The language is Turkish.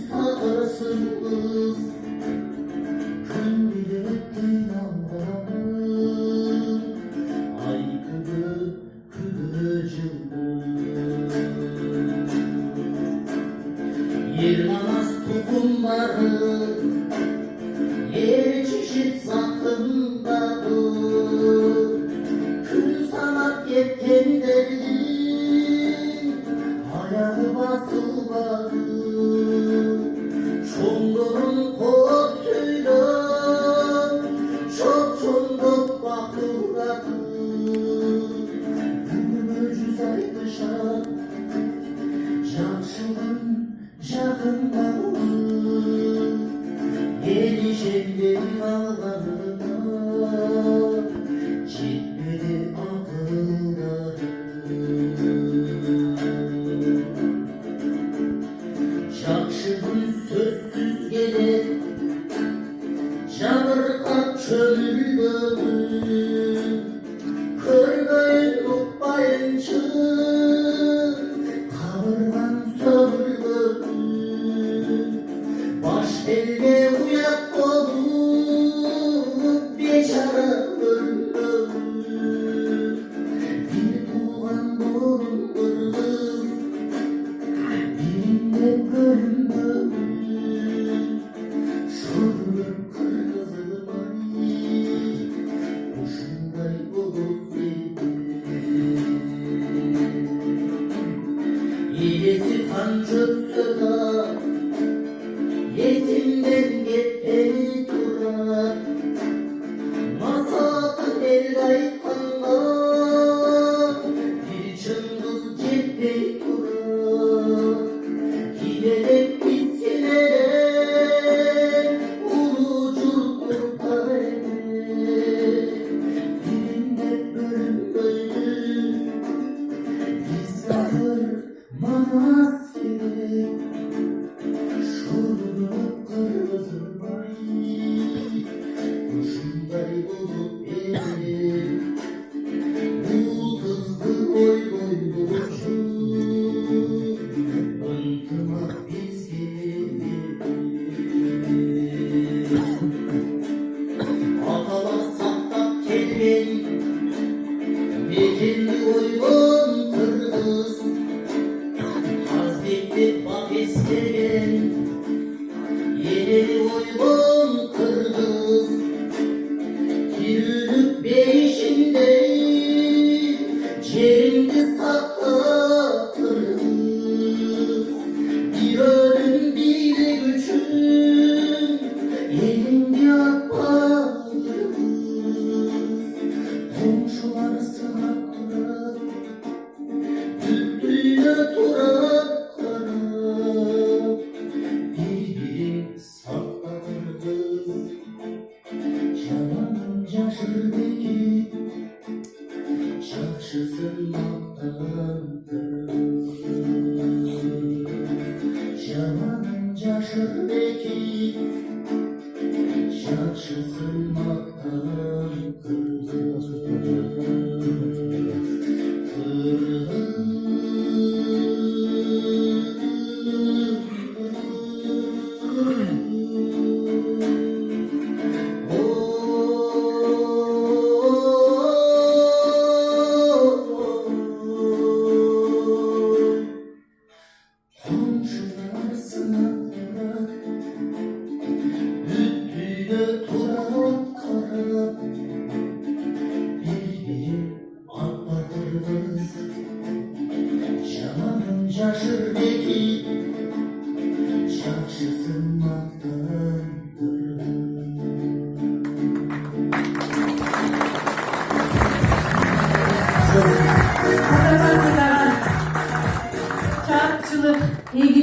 kalarsınız. Gün bile ettin anlarım, aykırı kılıcımı. Yirmanaz tohumları, yer çeşit zakımdadır. Kül sanat yetkenlerin hayatı basılmadı. Çomlu'nun kovasıyla çok çomluk bakıldadı. Gülümü cüzay dışa Çarşının yakınları, gelişenlerin ağlarına çekmedi akılları. Çarşının sözsüz gelir çabırkat çölleri, kırgayın ukbayınçı kavurgan sövülgörü. Baş elde uyak olup beçara öldürür. Bir tuğan doğum kırgız birinde görünmür. Şurluk kırgızı bari kuşunday olup sevdi. Yedisi kan çöpse da yetimden gepeni durar. Masakı el kayıtkanla bir çıngız cepheyi durar. Giderek iskelere ulucurdur kareler. Birinde bölündü biz yazır manastiri. Şurluk kırmızı bari kuşunday olup beni. Bu kızdı oy boylucu ıntımak biz gibi. Atalar saktak kelmen mekenli oygun kırgız. Hazretli bak eskeren yeneli oygun kırgız. Kirülük beşinde çerimdi sakta kırgız. Bir ölüm bir güçün elinde akbarız. Komşular sınaktılar tüttüyle turak karar. Birbirin saklanırız Şabanın caşırdaki çarşısın maktandır. Şabanın caşırdaki çarşısın maktandır. Komşular sınaklar üttüyle turak karar. Birbiri akbatırız Şamanın caşırdaki çarşısın maktandır. Çarkçılık ilgili